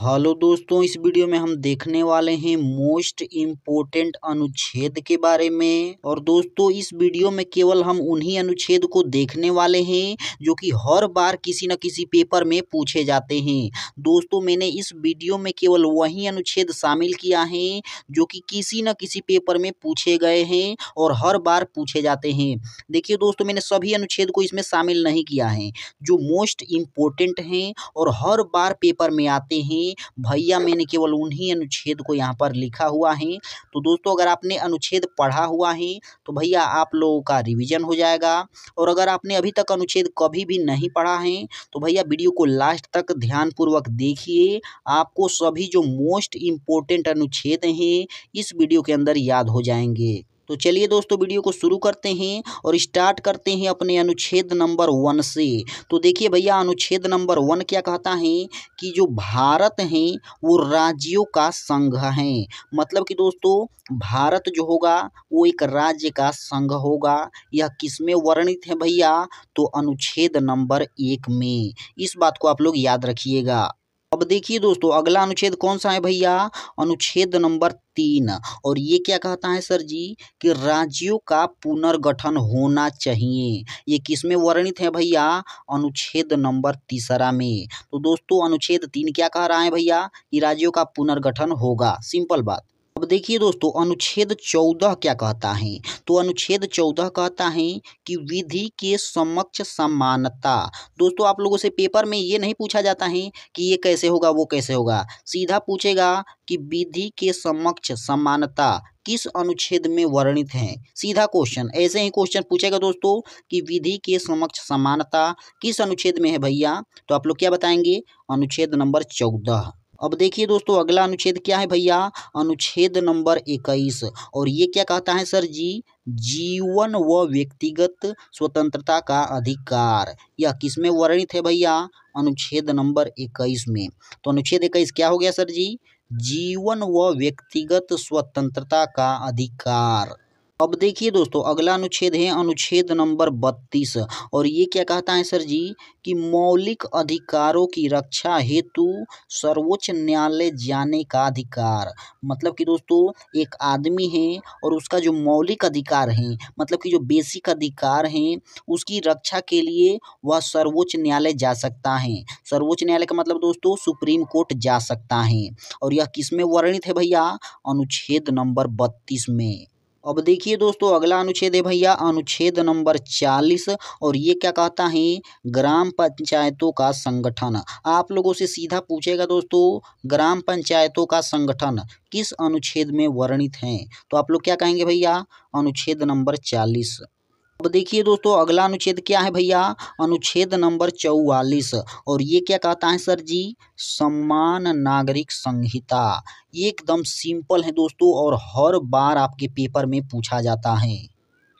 Hello दोस्तों, इस video में हम देखने वाले हैं मोस्ट इम्पोर्टेंट अनुच्छेद के बारे में। और दोस्तों, इस वीडियो में केवल हम उन्हीं अनुच्छेद को देखने वाले हैं जो कि हर बार किसी न किसी पेपर में पूछे जाते हैं। दोस्तों, मैंने इस वीडियो में केवल वही अनुच्छेद शामिल किया है जो कि किसी न किसी पेपर में पूछे गए हैं और हर बार पूछे जाते हैं। देखिए दोस्तों, मैंने सभी अनुच्छेद को इसमें शामिल नहीं किया है। जो मोस्ट इम्पोर्टेंट हैं और हर बार पेपर में आते हैं भैया, मैंने केवल उन्हीं अनुच्छेद को यहाँ पर लिखा हुआ है। तो दोस्तों, अगर आपने अनुच्छेद पढ़ा हुआ है तो भैया आप लोगों का रिवीजन हो जाएगा। और अगर आपने अभी तक अनुच्छेद कभी भी नहीं पढ़ा है तो भैया वीडियो को लास्ट तक ध्यानपूर्वक देखिए। आपको सभी जो मोस्ट इम्पोर्टेंट अनुच्छेद हैं इस वीडियो के अंदर याद हो जाएंगे। तो चलिए दोस्तों, वीडियो को शुरू करते हैं और स्टार्ट करते हैं अपने अनुच्छेद नंबर 1 से। तो देखिए भैया, अनुच्छेद नंबर 1 क्या कहता है कि जो भारत है वो राज्यों का संघ है। मतलब कि दोस्तों, भारत जो होगा वो एक राज्य का संघ होगा। यह किसमें वर्णित है भैया? तो अनुच्छेद नंबर 1 में। इस बात को आप लोग याद रखिएगा। अब देखिए दोस्तों, अगला अनुच्छेद कौन सा है भैया? अनुच्छेद नंबर 3। और ये क्या कहता है सर जी कि राज्यों का पुनर्गठन होना चाहिए। ये किसमें वर्णित है भैया? अनुच्छेद नंबर 3 में। तो दोस्तों, अनुच्छेद 3 क्या कह रहा है भैया? कि राज्यों का पुनर्गठन होगा। सिंपल बात। अब देखिए दोस्तों, अनुच्छेद 14 क्या कहता है? तो अनुच्छेद 14 कहता है कि विधि के समक्ष समानता। दोस्तों, आप लोगों से पेपर में ये नहीं पूछा जाता है कि ये कैसे होगा वो कैसे होगा। सीधा पूछेगा कि विधि के समक्ष समानता किस अनुच्छेद में वर्णित है। सीधा क्वेश्चन, ऐसे ही क्वेश्चन पूछेगा दोस्तों कि विधि के समक्ष समानता किस अनुच्छेद में है भैया? तो आप लोग क्या बताएंगे? अनुच्छेद नंबर 14। अब देखिए दोस्तों, अगला अनुच्छेद क्या है भैया? अनुच्छेद नंबर 21। और ये क्या कहता है सर जी? जीवन व व्यक्तिगत स्वतंत्रता का अधिकार। यह किसमें वर्णित है भैया? अनुच्छेद नंबर 21 में। तो अनुच्छेद 21 क्या हो गया सर जी? जीवन व व्यक्तिगत स्वतंत्रता का अधिकार। अब देखिए दोस्तों, अगला अनुच्छेद है अनुच्छेद नंबर 32। और ये क्या कहता है सर जी कि मौलिक अधिकारों की रक्षा हेतु सर्वोच्च न्यायालय जाने का अधिकार। मतलब कि दोस्तों, एक आदमी है और उसका जो मौलिक अधिकार है, मतलब कि जो बेसिक अधिकार हैं, उसकी रक्षा के लिए वह सर्वोच्च न्यायालय जा सकता है। सर्वोच्च न्यायालय का मतलब दोस्तों सुप्रीम कोर्ट जा सकता है। और यह किसमें वर्णित है भैया? अनुच्छेद नंबर 32 में। अब देखिए दोस्तों, अगला अनुच्छेद है भैया अनुच्छेद नंबर 40। और ये क्या कहता है? ग्राम पंचायतों का संगठन। आप लोगों से सीधा पूछेगा दोस्तों, ग्राम पंचायतों का संगठन किस अनुच्छेद में वर्णित है? तो आप लोग क्या कहेंगे भैया? अनुच्छेद नंबर 40। अब देखिए दोस्तों, अगला अनुच्छेद क्या है भैया? अनुच्छेद नंबर 44। और ये क्या कहता है सर जी? समान नागरिक संहिता। ये एकदम सिंपल है दोस्तों और हर बार आपके पेपर में पूछा जाता है।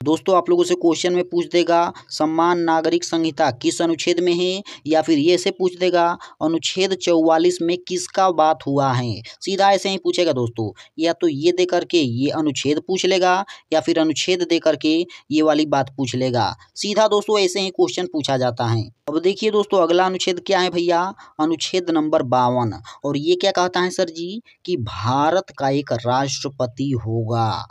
दोस्तों, आप लोगों से क्वेश्चन में पूछ देगा समान नागरिक संहिता किस अनुच्छेद में है, या फिर ये से पूछ देगा अनुच्छेद 44 में किसका बात हुआ है। सीधा ऐसे ही पूछेगा दोस्तों, या तो ये दे करके ये अनुच्छेद पूछ लेगा या फिर अनुच्छेद दे करके ये वाली बात पूछ लेगा। सीधा दोस्तों ऐसे ही क्वेश्चन पूछा जाता है। अब देखिए दोस्तों, अगला अनुच्छेद क्या है भैया? अनुच्छेद नंबर 52। और ये क्या कहता है सर जी कि भारत का एक राष्ट्रपति होगा।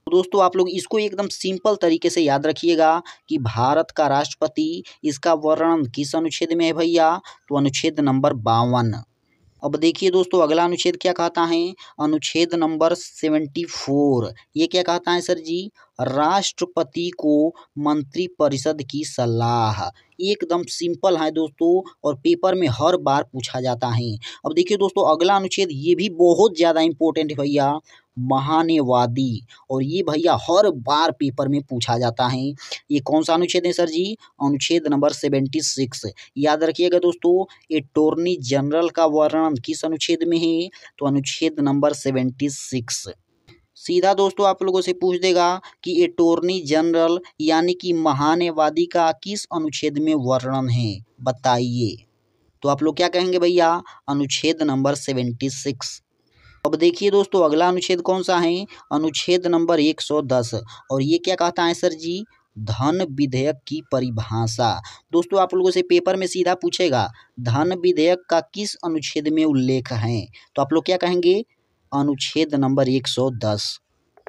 तो दोस्तों, आप लोग इसको एकदम सिंपल तरीके से याद रखिएगा कि भारत का राष्ट्रपति, इसका वर्णन किस अनुच्छेद में है भैया? तो अनुच्छेद नंबर 52। अब देखिए दोस्तों, अगला अनुच्छेद क्या कहता है? अनुच्छेद नंबर 74। ये क्या कहता है सर जी? राष्ट्रपति को मंत्रिपरिषद की सलाह। एकदम सिंपल है दोस्तों और पेपर में हर बार पूछा जाता है। अब देखिए दोस्तों, अगला अनुच्छेद ये भी बहुत ज़्यादा इम्पोर्टेंट है भैया, महान्यवादी। और ये भैया हर बार पेपर में पूछा जाता है। ये कौन सा अनुच्छेद है सर जी? अनुच्छेद नंबर 76। याद रखिएगा दोस्तों, अटॉर्नी जनरल का वर्णन किस अनुच्छेद में है? तो अनुच्छेद नंबर 76। सीधा दोस्तों आप लोगों से पूछ देगा कि अटॉर्नी जनरल यानी कि महान्यवादी का किस अनुच्छेद में वर्णन है, बताइए। तो आप लोग क्या कहेंगे भैया? अनुच्छेद नंबर 76। अब देखिए दोस्तों, अगला अनुच्छेद कौन सा है? अनुच्छेद नंबर 110। और ये क्या कहता है सर जी? धन विधेयक की परिभाषा। दोस्तों आप लोगों से पेपर में सीधा पूछेगा धन विधेयक का किस अनुच्छेद में उल्लेख है, तो आप लोग क्या कहेंगे, अनुच्छेद नंबर 110।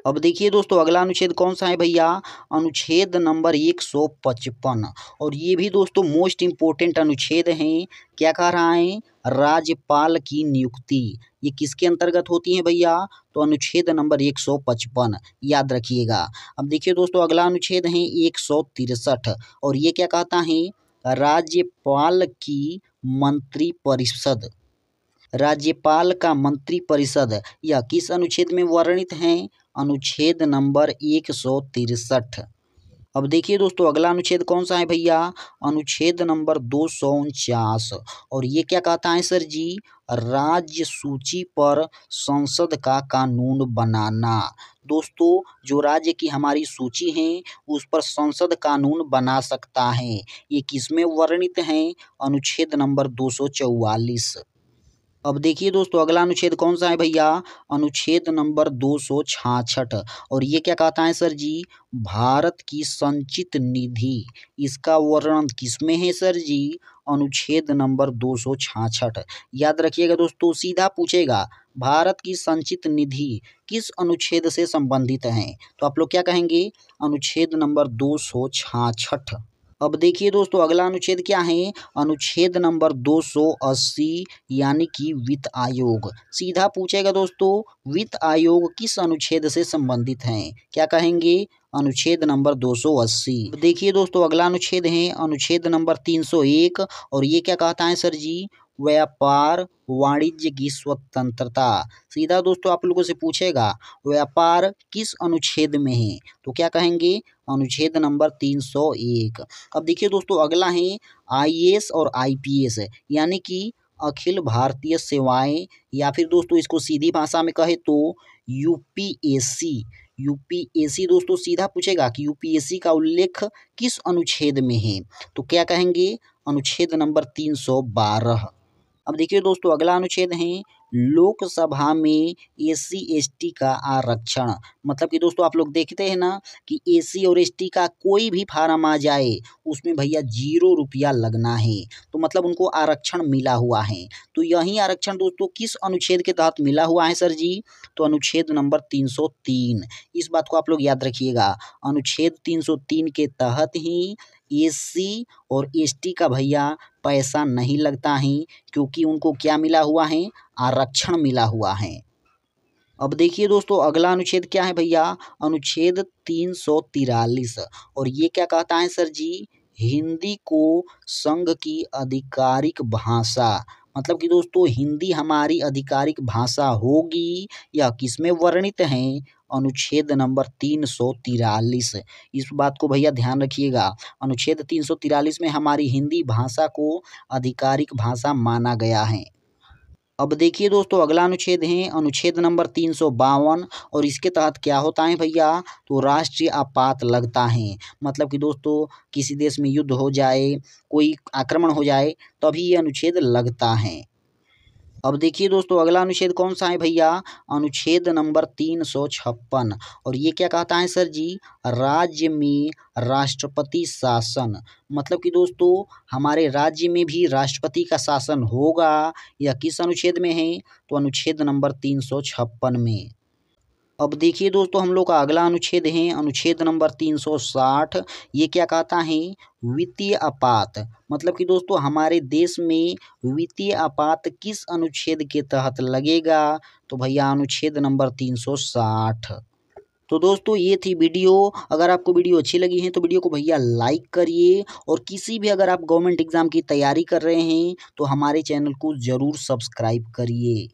अब देखिए दोस्तों अगला अनुच्छेद कौन सा है भैया, अनुच्छेद नंबर 155। और ये भी दोस्तों मोस्ट इम्पोर्टेंट अनुच्छेद हैं। क्या कह रहा है, राज्यपाल की नियुक्ति, ये किसके अंतर्गत होती है भैया, तो अनुच्छेद नंबर 155 याद रखिएगा। अब देखिए दोस्तों अगला अनुच्छेद है 163 और ये क्या कहता है, राज्यपाल की मंत्रिपरिषद, राज्यपाल का मंत्रिपरिषद यह किस अनुच्छेद में वर्णित है, अनुच्छेद नंबर 163। अब देखिए दोस्तों अगला अनुच्छेद कौन सा है भैया, अनुच्छेद नंबर 249 और ये क्या कहता है सर जी, राज्य सूची पर संसद का कानून बनाना। दोस्तों जो राज्य की हमारी सूची है उस पर संसद कानून बना सकता है, ये किसमें वर्णित है, अनुच्छेद नंबर 244। अब देखिए दोस्तों अगला अनुच्छेद कौन सा है भैया, अनुच्छेद नंबर 266 और ये क्या कहता है सर जी, भारत की संचित निधि, इसका वर्णन किसमें है सर जी, अनुच्छेद नंबर 266 याद रखिएगा दोस्तों। सीधा पूछेगा भारत की संचित निधि किस अनुच्छेद से संबंधित है, तो आप लोग क्या कहेंगे, अनुच्छेद नंबर 266। अब देखिए दोस्तों अगला अनुच्छेद क्या है, अनुच्छेद नंबर 280 यानी कि वित्त आयोग। सीधा पूछेगा दोस्तों वित्त आयोग किस अनुच्छेद से संबंधित है, क्या कहेंगे, अनुच्छेद नंबर 280। देखिए दोस्तों अगला अनुच्छेद है अनुच्छेद नंबर 301 और ये क्या कहता है सर जी, व्यापार वाणिज्य की स्वतंत्रता। सीधा दोस्तों आप लोगों से पूछेगा व्यापार किस अनुच्छेद में है, तो क्या कहेंगे, अनुच्छेद नंबर 301। अब देखिए दोस्तों अगला है आईएएस और आईपीएस यानी कि अखिल भारतीय सेवाएं, या फिर दोस्तों इसको सीधी भाषा में कहे तो यूपीएससी। यूपीएससी दोस्तों सीधा पूछेगा कि यूपीएससी का उल्लेख किस अनुच्छेद में है, तो क्या कहेंगे, अनुच्छेद नंबर 312। अब देखिए दोस्तों अगला अनुच्छेद है लोकसभा में एससी एसटी का आरक्षण। मतलब कि दोस्तों आप लोग देखते हैं ना कि एससी और एसटी का कोई भी फार्म आ जाए उसमें भैया 0 रुपया लगना है, तो मतलब उनको आरक्षण मिला हुआ है। तो यही आरक्षण दोस्तों किस अनुच्छेद के तहत मिला हुआ है सर जी, तो अनुच्छेद नंबर 303। इस बात को आप लोग याद रखिएगा, अनुच्छेद 303 के तहत ही एससी और एसटी का भैया पैसा नहीं लगता है, क्योंकि उनको क्या मिला हुआ है, आरक्षण मिला हुआ है। अब देखिए दोस्तों अगला अनुच्छेद क्या है भैया, अनुच्छेद 343 और ये क्या कहता है सर जी, हिंदी को संघ की आधिकारिक भाषा। मतलब कि दोस्तों हिंदी हमारी आधिकारिक भाषा होगी, यह किसमें वर्णित है, अनुच्छेद नंबर 343। इस बात को भैया ध्यान रखिएगा, अनुच्छेद 343 में हमारी हिंदी भाषा को आधिकारिक भाषा माना गया है। अब देखिए दोस्तों अगला अनुच्छेद है अनुच्छेद नंबर 352 और इसके तहत क्या होता है भैया, तो राष्ट्रीय आपात लगता है। मतलब कि दोस्तों किसी देश में युद्ध हो जाए, कोई आक्रमण हो जाए, तभी ये अनुच्छेद लगता है। अब देखिए दोस्तों अगला अनुच्छेद कौन सा है भैया, अनुच्छेद नंबर 356 और ये क्या कहता है सर जी, राज्य में राष्ट्रपति शासन। मतलब कि दोस्तों हमारे राज्य में भी राष्ट्रपति का शासन होगा, यह किस अनुच्छेद में है, तो अनुच्छेद नंबर 356 में। अब देखिए दोस्तों हम लोग का अगला अनुच्छेद है अनुच्छेद नंबर 360। ये क्या कहता है, वित्तीय आपात। मतलब कि दोस्तों हमारे देश में वित्तीय आपात किस अनुच्छेद के तहत लगेगा, तो भैया अनुच्छेद नंबर 360। तो दोस्तों ये थी वीडियो। अगर आपको वीडियो अच्छी लगी है तो वीडियो को भैया लाइक करिए, और किसी भी अगर आप गवर्नमेंट एग्जाम की तैयारी कर रहे हैं तो हमारे चैनल को ज़रूर सब्सक्राइब करिए।